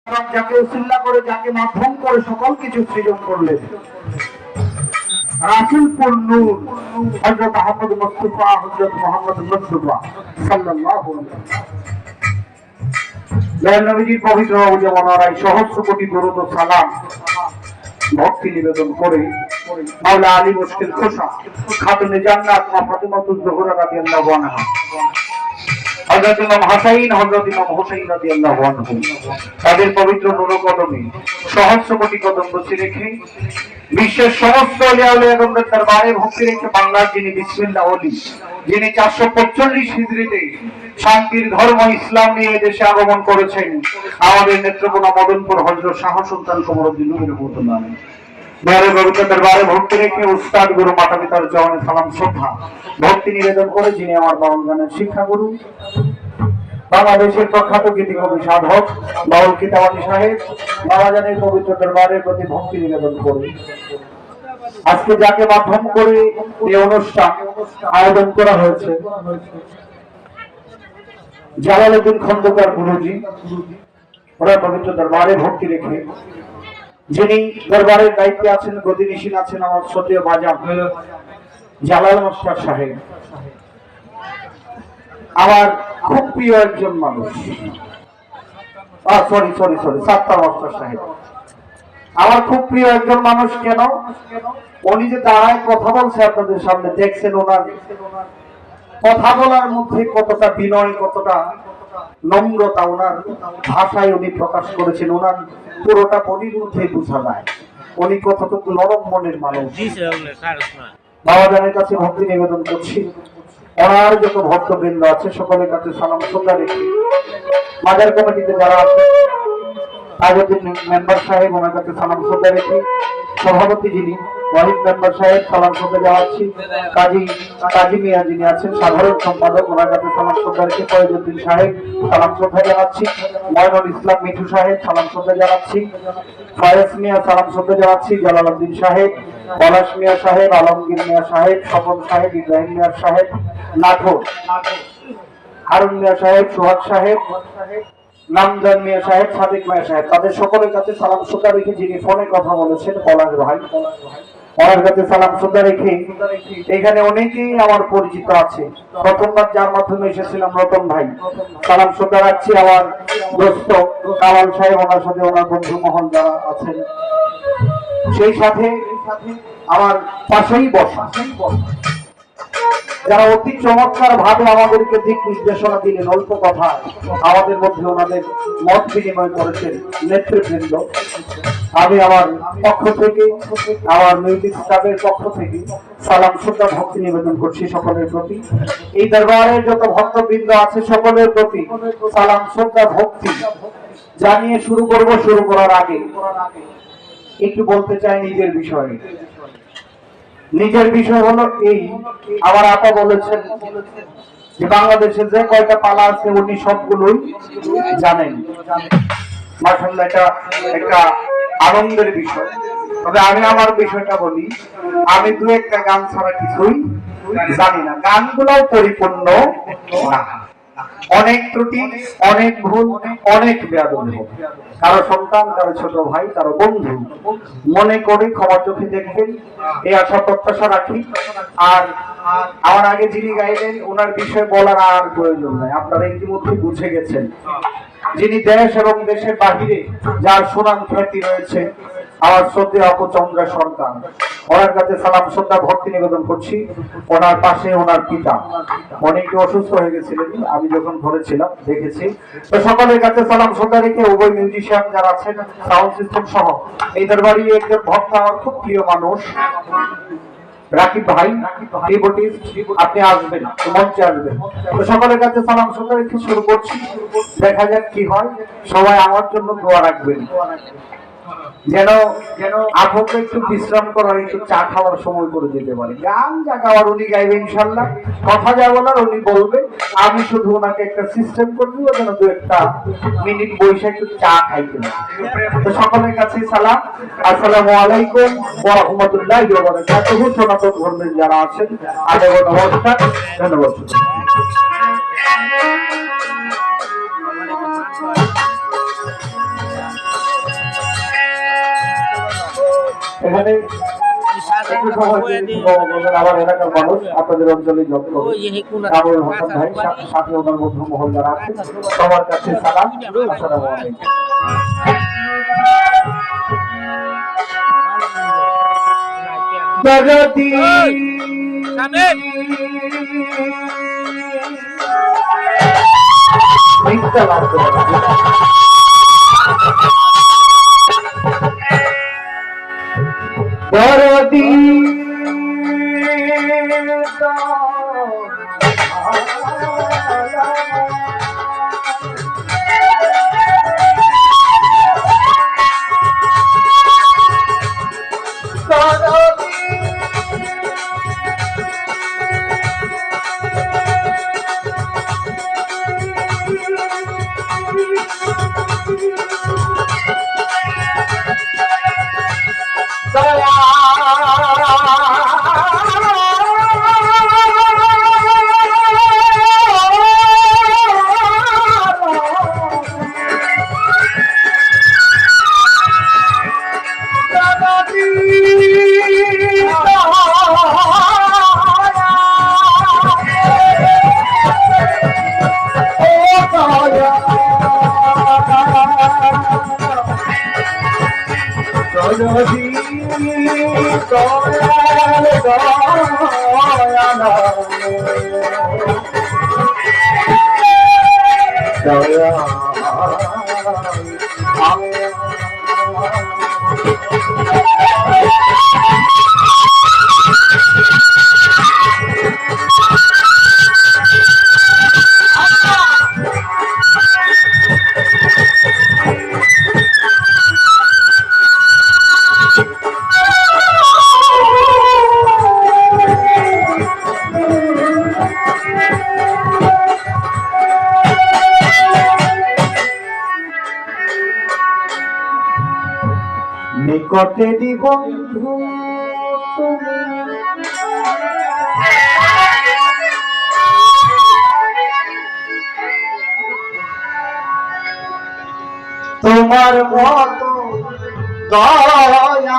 যাকে উসিল্লা করে, যাকে মাধ্যম করে সকল কিছু সৃজন করলেন, রাসূলপুর নূর হযরত আহমদ মুস্তাফা, হযরত মুহাম্মদ মুস্তাফা সাল্লাল্লাহু আলাইহি ওয়াসাল্লাম নবীজির পবিত্র রওজা মোবারকায় সহস্র কোটি দরুদ ও সালাম ভক্তি নিবেদন করে মাওলা আলী মুশকিল খোসা খাতুনে জান্নাত মা ফাতিমাতুজ জোহরা রাদিয়াল্লাহু আনহা, হযরত ইমাম হাসাইন, হযরত ইমাম হুসাইন রাদিয়াল্লাহু আনহু তাদের পবিত্র নূর কদমে সহস্র কোটি কদম বসে রেখে বিশ্বের সমস্ত আউলিয়া আউলিয়াগণের দরবারে ভক্তি রেখে বাংলার যিনি বিসমিল্লাহ ওলি, যিনি 445 হিজরিতে শান্তির ধর্ম ইসলাম নিয়ে দেশে আগমন করেছেন, আমাদের নেত্রকোনা মদনপুর হযরত শাহ সুলতান কমরউদ্দিন নূরের রহমাতুল্লাহ আলাইহি মেয়রের পবিত্র দরবারে ভক্তি রেখে উস্তাদ গুরু মাতা পিতার চরণে সালাম শ্রদ্ধা ভক্তি নিবেদন করে যিনি আমার বাউল গানের শিক্ষাগুরু, বাংলাদেশের প্রখ্যাত গীতিকবি সাধক বাউল কিতাবানী সাহেব বাবাজানের পবিত্র দরবারের প্রতি ভক্তি নিবেদন করে আজকে যাকে মাধ্যম করে এই অনুষ্ঠান আয়োজন করা হয়েছে, জালালউদ্দিন খন্দকার গুরুজি, ওরা পবিত্র দরবারে ভক্তি রেখে যিনি দরবারের দায়িত্বে আছেন, গদিনিশীন আছেন আমার শ্রদ্ধেয় বাজান জালাল মাস্টার সাহেব, আমার খুব প্রিয় একজন মানুষ, সাত্তার মাস্টার সাহেব আমার খুব প্রিয় একজন মানুষ। কেন? উনি যে দাঁড়ায় কথা বলছে আপনাদের সামনে, দেখছেন ওনার কথা বলার মধ্যে কতটা বিনয়, কতটা নম্রতা ওনার ভাষায় উনি প্রকাশ করেছেন, ওনার পুরোটা বডির মধ্যে বোঝা যায় উনি কতটুকু নরম মনের মানুষ। বাবাজানের কাছে ভক্তি নিবেদন করছি, ওনার যত ভক্তবৃন্দ আছে সকলের কাছে সালাম শ্রদ্ধা রেখে মাজার কমিটিতে যারা আছে তাজউদ্দিন মেম্বার সাহেব, ওনার কাছে সালাম শ্রদ্ধা রেখে সভাপতি যিনি ওয়াহিদ মেম্বার সাহেব সালাম শ্রদ্ধা জানাচ্ছি, কাজী মিয়া যিনি আছেন সাধারণ সম্পাদক, ওনার কাছে সালাম শ্রদ্ধা রেখে ফয়জউদ্দিন সাহেব সালাম শ্রদ্ধা জানাচ্ছি, ময়নুল ইসলাম মিঠু সাহেব সালাম শ্রদ্ধা জানাচ্ছি, ফয়েজ মিয়া সালাম শ্রদ্ধা জানাচ্ছি, জালালউদ্দিন সাহেব, পলাশ মিয়া সাহেব, আলমগীর মিয়া সাহেব, স্বপন সাহেব, ইব্রাহিম মিয়া সাহেব, নাটোর হারুন মিয়া সাহেব, সোহাগ সাহেব, নামজান মিয়া সাহেব, সাদিক মিয়া সাহেব, তাদের সকলের কাছে সালাম শ্রদ্ধা রেখে যিনি ফোনে কথা বলেছেন পলাশ ভাই, ওনার কাছে সালাম শ্রদ্ধা রেখে এখানে অনেকেই আমার পরিচিত আছে, প্রথমবার যার মাধ্যমে এসেছিলাম রতন ভাই, সালাম শ্রদ্ধা রাখছি আমার দোস্ত কামাল সাহেব, ওনার সাথে ওনার বন্ধু মহল যারা আছেন, সেই সাথে আমার পাশেই বসা যারা অতি চমৎকার ভাবে আমাদেরকে দিক নির্দেশনা দিলেন, অল্প কথায় আমাদের মধ্যে ওনাদের মত বিনিময় করেছেন নেতৃবৃন্দ, আমি আমার পক্ষ থেকে, আমার মিউজিক স্টাফের পক্ষ থেকে সালাম শ্রদ্ধা ভক্তি নিবেদন করছি সকলের প্রতি। এই দরবারের যত ভক্তবৃন্দ আছে সকলের প্রতি সালাম শ্রদ্ধা ভক্তি জানিয়ে শুরু করব। শুরু করার আগে একটু বলতে চাই নিজের বিষয়ে। নিজের বিষয় হলো এই, আমার আপা বলেছেন যে বাংলাদেশে যে কয়টা পালা আছে উনি সবগুলোই জানেন। মাশাআল্লাহ, এটা একটা আনন্দের বিষয়। তবে আমি আমার বিষয়টা বলি, আমি দু একটা গান ছাড়া কিছুই জানি না, গানগুলোও পরিপূর্ণ না, অনেক ত্রুটি, অনেক ভুল, অনেক বেয়াদবি হবে। কারো সন্তান, কারো ছোট ভাই, কারো বন্ধু মনে করে ক্ষমা চোখে দেখবেন, এই আশা প্রত্যাশা রাখি। আর আমার আগে যিনি গাইলেন ওনার বিষয়ে বলার আর প্রয়োজন নাই, আপনারা ইতিমধ্যে বুঝে গেছেন। যিনি দেশ এবং দেশের বাহিরে যার সুনাম খ্যাতি রয়েছে, আমার শ্রদ্ধেয় আপু চন্দ্রা সরকার, ওনার কাছে সালাম শ্রদ্ধা ভক্তি নিবেদন করছি। ওনার পাশে ওনার পিতা, অনেকে অসুস্থ হয়ে গেছিলেন, আমি যখন ঘরে ছিলাম দেখেছি। তো সকলের কাছে সালাম শ্রদ্ধা রেখে উভয় মিউজিশিয়ান যারা আছেন, সাউন্ড সিস্টেম সহ এই দরবারি একজন ভক্ত, আমার খুব প্রিয় মানুষ রাকিব ভাই, কিবোর্ডিস্ট, আপনি আসবেন, মঞ্চে আসবেন। তো সকলের কাছে সালাম শ্রদ্ধা রেখে শুরু করছি, দেখা যাক কি হয়। সবাই আমার জন্য দোয়া রাখবেন যেন আপনাকে একটু বিশ্রাম করার, একটু চা খাওয়ার সময় করে দিতে পারে। গান যা গাওয়ার উনি গাইবে ইনশাল্লাহ, কথা যা বলার উনি বলবে, আমি শুধু ওনাকে একটা সিস্টেম করে দিব যেন দু একটা মিনিট বসে একটু চা খাইতে পারে। তো সকলের কাছে সালাম, আসসালামু আলাইকুম ওয়া রাহমাতুল্লাহি ওয়া বারাকাতুহু। সনাতন ধর্মের যারা আছেন আদাব নমস্কার, ধন্যবাদ। এখানে একটু সময় আমার এলাকার মানুষ আপনাদের অঞ্চলে যত্ন কামরুল হাসান ভাই সাথে ওনার বন্ধু মহল যারা আছে সবার কাছে সালাম। আসসালামু আলাইকুম। জগতি মিথ্যা লাভ করে দরদি নিকটেরই বন্ধু তুমি তোমার মতো দয়া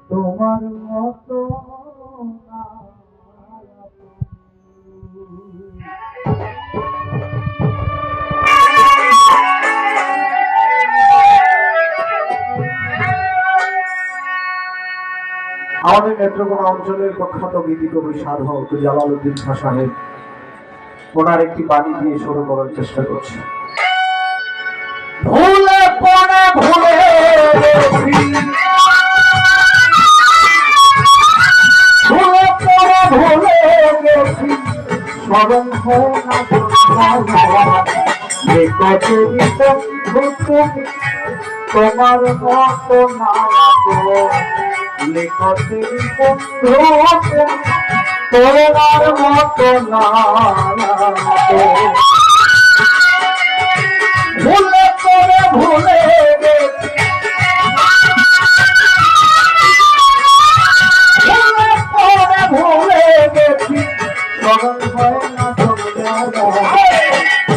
তোমার মতো আমাদের নেত্রকোনা অঞ্চলের প্রখ্যাত গীতিকবি সাধক জালালউদ্দিন খাঁ সাহেব ওনার একটি বাণী দিয়ে শুরু করার চেষ্টা করছে। ভুলে পড়ে ভুলে ভুলে পড়ে ভুলে গেছি স্মরণ হয় না নিকটেরই বন্ধু তুমি তোমার মতো না নিকটেরই বন্ধু তোমার মতো না ভুলে করে ভুলে গেছি ভুলে করে ভুলে গেছি স্মরণ হয় না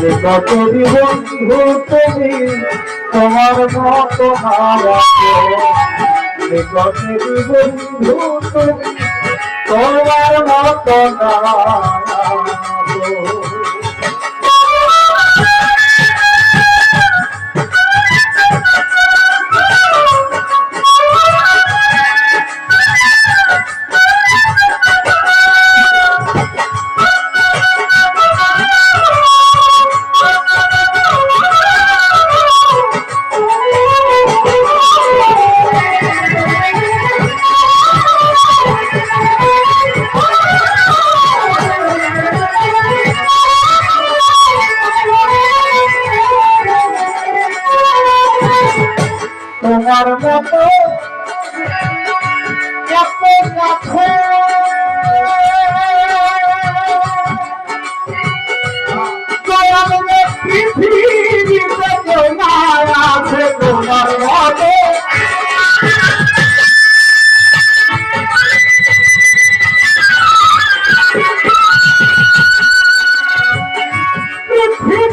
নিকটেরই বন্ধু তুমি তোমার মতো না নিকটেরই বন্ধু তুমি তোমার মতো না তোমার মতো এত কাছে পৃথিবীতে তোমার আছে তোমার মতো পৃথিবী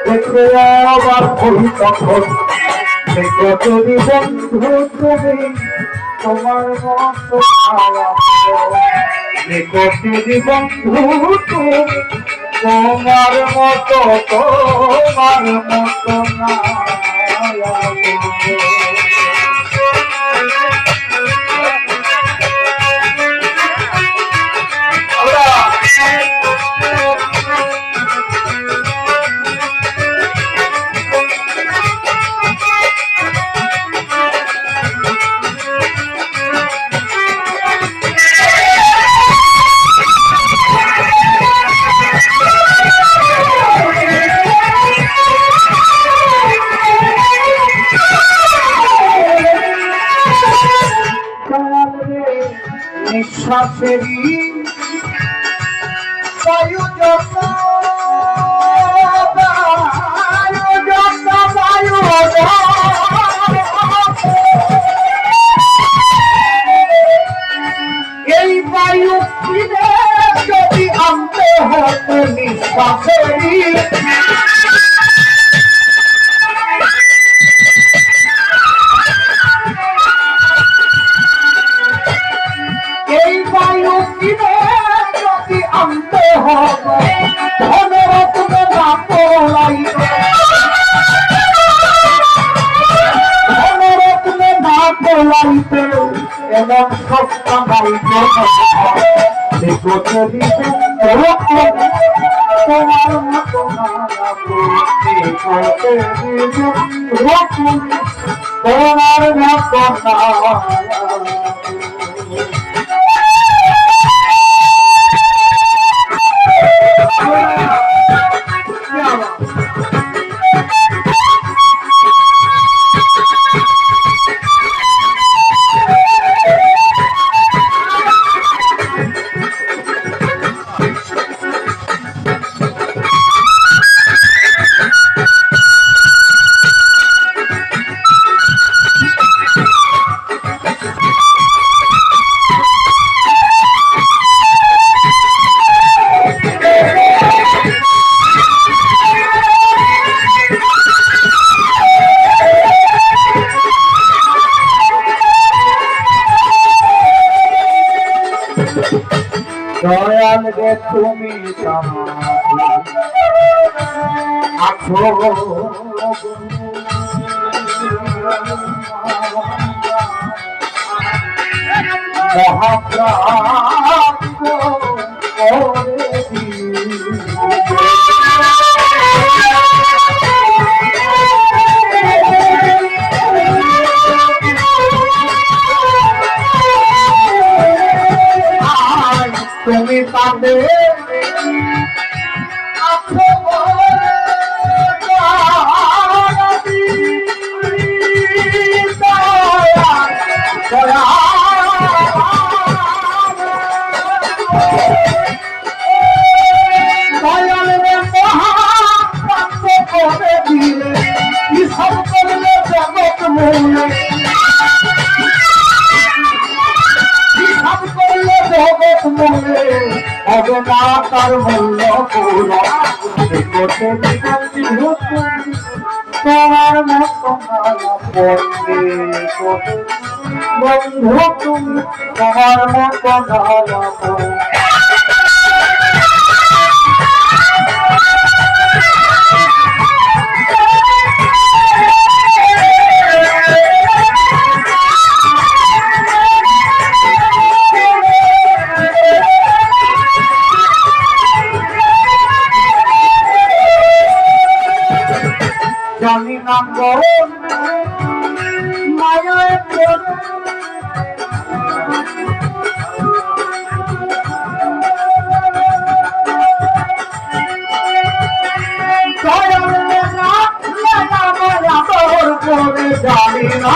দেখে আবার বলি তখন দেখো যদি বন্ধু তুমি তোমার মতো দেখো যদি বন্ধু তুমি তোমার মতো না নিঃশ্বাসেরই বায়ু যত এই বায়ু ফিরে যদি আনতে হতো নিঃশ্বাসেরই আনতে হবে ধনরত্নে না পোলাইতে এমন সস্তা নাই তোমার মতো তোমার মতো না দয়াল গে তুমি আছো তুমি পাবে তার মূল্য তোমার মতো বন্ধু তুমি তোমার মতো জানি না মায়ায় জানি না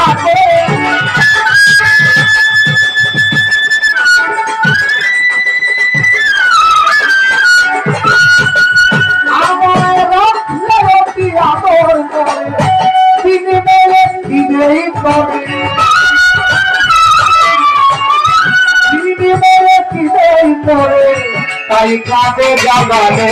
তাই কাঁদে জাগালে